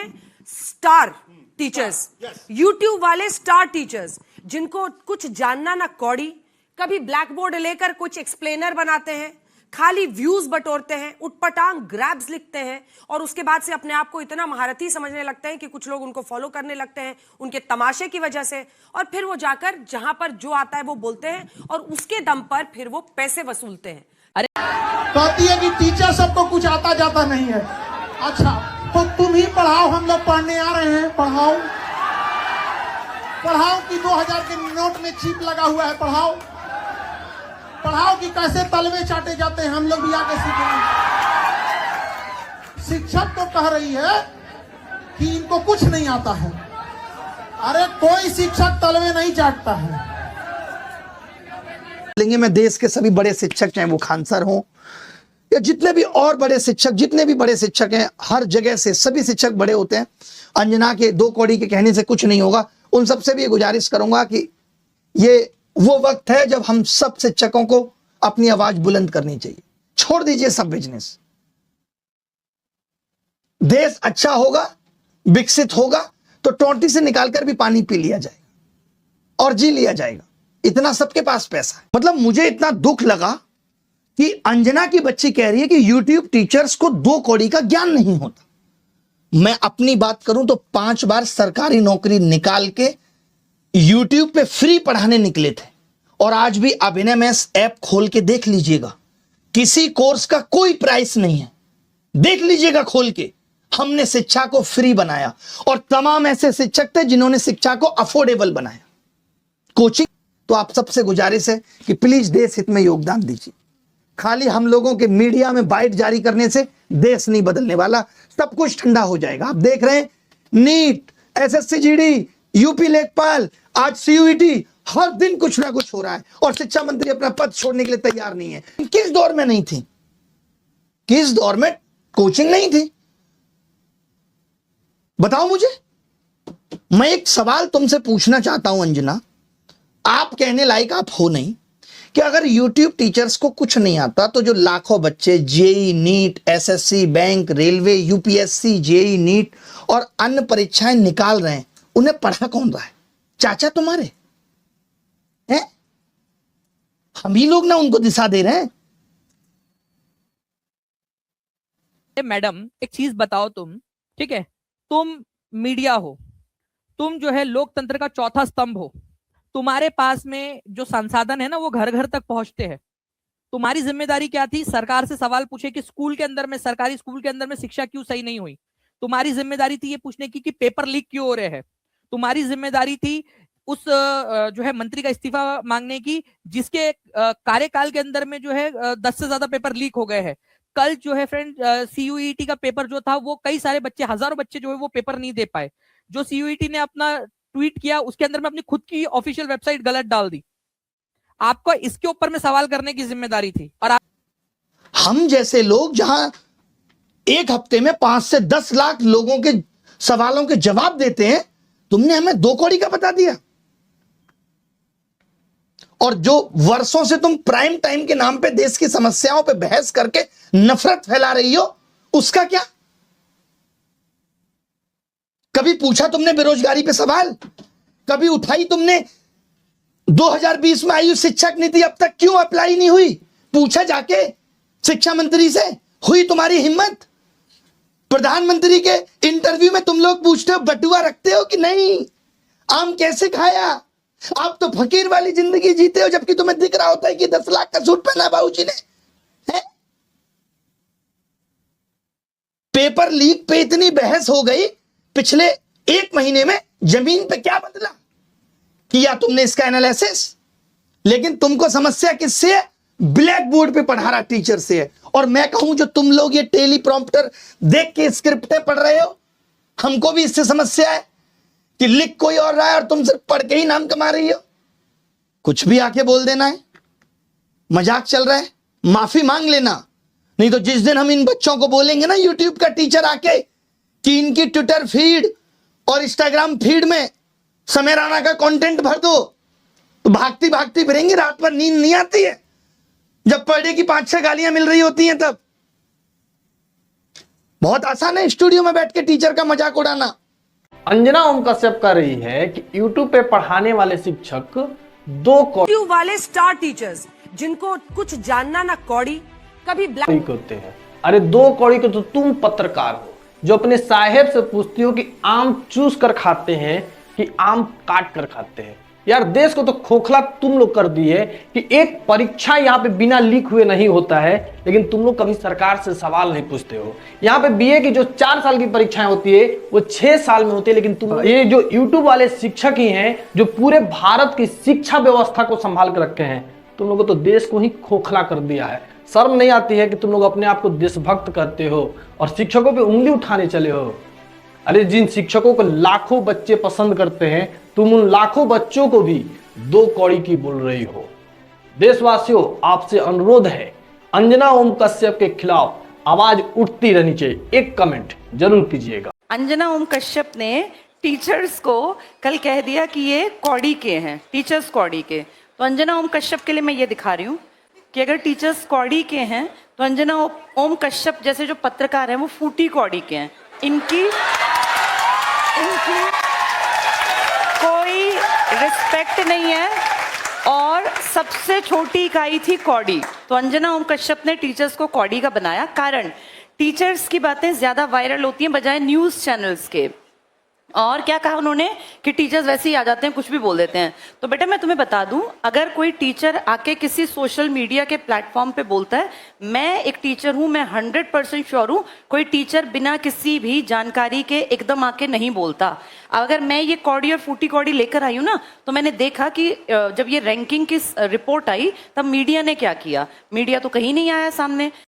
हैं star teachers, YouTube वाले star teachers, जिनको कुछ जानना ना कौड़ी, कभी ब्लैक बोर्ड लेकर कुछ एक्सप्लेनर बनाते हैं, खाली व्यूज बटोरते हैं, उटपटांग ग्रैब्स लिखते हैं और उसके बाद से अपने आप को इतना महारथी समझने लगते हैं कि कुछ लोग उनको फॉलो करने लगते हैं उनके तमाशे की वजह से, और फिर वो जाकर जहां पर जो आता है वो बोलते हैं और उसके दम पर फिर वो पैसे वसूलते हैं। अरे कहती है कि टीचर सबको कुछ आता जाता नहीं है। अच्छा तो तुम ही पढ़ाओ, हम लोग पढ़ने आ रहे हैं, पढ़ाओ पढ़ाओ कि 2000 के नोट में चिप लगा हुआ है, पढ़ाओ पढ़ाओ कि कैसे तलवे चाटे जाते हैं, हम लोग भी आके सीखेंगे। शिक्षक तो कह रही है कि इनको कुछ नहीं आता है। अरे कोई शिक्षक तलवे नहीं चाटता है। लेंगे मैं देश के सभी बड़े शिक्षक, चाहे वो खान सर हों या जितने भी और बड़े शिक्षक, जितने भी बड़े शिक्षक हैं, हर जगह से सभी शिक्षक बड़े होते हैं। अंजना के 2 कौड़ी के कहने से कुछ नहीं होगा। उन सबसे भी ये गुजारिश करूंगा कि ये वो वक्त है जब हम सब शिक्षकों को अपनी आवाज बुलंद करनी चाहिए। छोड़ दीजिए सब बिजनेस। देश अच्छा होगा, विकसित होगा तो टोंटी से निकालकर भी पानी पी लिया जाएगा और जी लिया जाएगा। इतना सबके पास पैसा है। मतलब मुझे इतना दुख लगा कि अंजना की बच्ची कह रही है कि यूट्यूब टीचर्स को 2 कौड़ी का ज्ञान नहीं होता। मैं अपनी बात करूं तो 5 बार सरकारी नौकरी निकाल के यूट्यूब पे फ्री पढ़ाने निकले थे और आज भी अभिनय मैथ्स ऐप खोल के देख लीजिएगा, किसी कोर्स का कोई प्राइस नहीं है। देख लीजिएगा खोल के, हमने शिक्षा को फ्री बनाया और तमाम ऐसे शिक्षक थे जिन्होंने शिक्षा को अफोर्डेबल बनाया। कोचिंग तो आप सबसे गुजारिश है कि प्लीज देश हित में योगदान दीजिए। खाली हम लोगों के मीडिया में बाइट जारी करने से देश नहीं बदलने वाला, सब कुछ ठंडा हो जाएगा। आप देख रहे हैं नीट, एसएससी जीडी, यूपी लेखपाल, आज सीयूईटी, हर दिन कुछ ना कुछ हो रहा है और शिक्षा मंत्री अपना पद छोड़ने के लिए तैयार नहीं है। किस दौर में नहीं थी? किस दौर में कोचिंग नहीं थी? बताओ मुझे। मैं एक सवाल तुमसे पूछना चाहता हूं अंजना, आप कहने लायक आप हो नहीं कि अगर यूट्यूब टीचर्स को कुछ नहीं आता तो जो लाखों बच्चे JEE, NEET, SSC, bank, railway, UPSC, JEE, NEET और अन्य परीक्षाएं निकाल रहे हैं, उन्हें पढ़ा कौन रहा है? चाचा तुम्हारे हैं? हम ही लोग ना उनको दिशा दे रहे हैं। मैडम एक चीज बताओ, तुम ठीक है, तुम मीडिया हो, तुम जो है लोकतंत्र का चौथा स्तंभ हो, तुम्हारे पास में जो संसाधन है ना वो घर घर तक पहुंचते हैं। तुम्हारी जिम्मेदारी क्या थी? सरकार से सवाल पूछे कि स्कूल के अंदर में, सरकारी स्कूल के अंदर में शिक्षा क्यों सही नहीं हुई। तुम्हारी जिम्मेदारी थी ये पूछने की कि पेपर लीक क्यों हो रहे हैं। तुम्हारी जिम्मेदारी थी उस जो है मंत्री का इस्तीफा मांगने की जिसके कार्यकाल के अंदर में जो है 10 से ज्यादा पेपर लीक हो गए हैं। कल जो है फ्रेंड सीयूईटी का पेपर जो था वो कई सारे बच्चे, हजारों बच्चे जो है वो पेपर नहीं दे पाए। जो सीयूईटी ने अपना ट्वीट किया उसके अंदर में अपनी खुद की ऑफिशियल वेबसाइट गलत डाल दी। आपको इसके ऊपर में सवाल करने की जिम्मेदारी थी। और हम जैसे लोग जहां एक हफ्ते में 5 से 10 लाख लोगों के सवालों के जवाब देते हैं, तुमने हमें 2 कौड़ी का बता दिया। और जो वर्षों से तुम प्राइम टाइम के नाम पे देश की समस्याओं पे बहस करके नफरत फैला रही हो, उसका क्या? कभी पूछा तुमने बेरोजगारी पे सवाल? कभी उठाई तुमने 2020 में आई शिक्षक नीति अब तक क्यों अप्लाई नहीं हुई? पूछा जाके शिक्षा मंत्री से? हुई तुम्हारी हिम्मत? प्रधानमंत्री के इंटरव्यू में तुम लोग पूछते हो बटुआ रखते हो कि नहीं? आम कैसे खाया? आप तो फकीर वाली जिंदगी जीते हो, जबकि तुम्हें दिख रहा होता है कि 10 लाख का सूट पहना बाबूजी ने है? पेपर लीक पे इतनी बहस हो गई, पिछले 1 महीने में जमीन पे क्या बदला? किया तुमने इसका एनालिसिस? लेकिन तुमको समस्या किससे है? ब्लैक बोर्ड पे पढ़ा रहा टीचर से है। और मैं कहूं जो तुम लोग ये टेलीप्रॉम्प्टर देख के स्क्रिप्टें पढ़ रहे हो, हमको भी इससे समस्या है कि लिख कोई और रहा है और तुम सिर्फ पढ़ के ही नाम कमा रही हो। कुछ भी आके बोल देना है, मजाक चल रहा है, माफी मांग लेना। नहीं तो जिस दिन हम इन बच्चों को बोलेंगे ना यूट्यूब का टीचर आके कि इनकी ट्विटर फीड और इंस्टाग्राम फीड में समय राणा का कंटेंट भर दो, तो भागती भागती फिरेंगी, रात भर नींद नहीं आती है जब पर डे की 5-6 गालियां मिल रही होती हैं तब। बहुत आसान है स्टूडियो में बैठ के टीचर का मजाक उड़ाना। अंजना ओम कश्यप कर रही है कि YouTube पे पढ़ाने वाले शिक्षक दो कौड़ी YouTube वाले स्टार टीचर्स जिनको कुछ जानना ना कौड़ी, कभी ब्लैक होते हैं। अरे दो कौड़ी के तो तुम पत्रकार हो जो अपने साहेब से पूछती हो कि आम चूस कर खाते हैं कि आम काट कर खाते हैं। यार देश को तो खोखला तुम लोग कर दिए कि एक परीक्षा यहाँ पे बिना लीक हुए नहीं होता है, लेकिन तुम लोग कभी सरकार से सवाल नहीं पूछते हो। यहाँ पे बीए की जो 4 साल की परीक्षाएं होती है वो 6 साल में होती है, लेकिन तुम ये जो यूट्यूब वाले शिक्षक ही हैं जो पूरे भारत की शिक्षा व्यवस्था को संभाल कर रखे हैं, तुम लोगों तो देश को ही खोखला कर दिया है। शर्म नहीं आती है कि तुम लोग अपने आप को देशभक्त करते हो और शिक्षकों पे उंगली उठाने चले हो। अरे जिन शिक्षकों को लाखों बच्चे पसंद करते हैं, तुम उन लाखों बच्चों को भी दो कौड़ी की बोल रही हो। देशवासियों, आपसे अनुरोध है, अंजना ओम कश्यप के खिलाफ आवाज उठती रहनी चाहिए। एक कमेंट जरूर कीजिएगा। अंजना ओम कश्यप ने टीचर्स को कल कह दिया कि ये कौड़ी के हैं, टीचर्स कौड़ी के। तो अंजना ओम कश्यप के लिए मैं ये दिखा रही हूँ कि अगर टीचर्स कौड़ी के हैं तो अंजना ओम कश्यप जैसे जो पत्रकार हैं वो फूटी कौड़ी के हैं। इनकी कोई रिस्पेक्ट नहीं है और सबसे छोटी इकाई थी कौड़ी। तो अंजना ओम कश्यप ने टीचर्स को कौड़ी का बनाया। कारण टीचर्स की बातें ज्यादा वायरल होती हैं बजाय न्यूज चैनल्स के। और क्या कहा उन्होंने कि टीचर्स वैसे ही आ जाते हैं, कुछ भी बोल देते हैं। तो बेटा मैं तुम्हें बता दूं, अगर कोई टीचर आके किसी सोशल मीडिया के प्लेटफॉर्म पे बोलता है, मैं एक टीचर हूं, मैं 100% श्योर हूं कोई टीचर बिना किसी भी जानकारी के एकदम आके नहीं बोलता। अगर मैं ये कौड़ी और फूटी कौड़ी लेकर आई हूं ना, तो मैंने देखा कि जब ये रैंकिंग की रिपोर्ट आई तब मीडिया ने क्या किया। मीडिया तो कहीं नहीं आया सामने।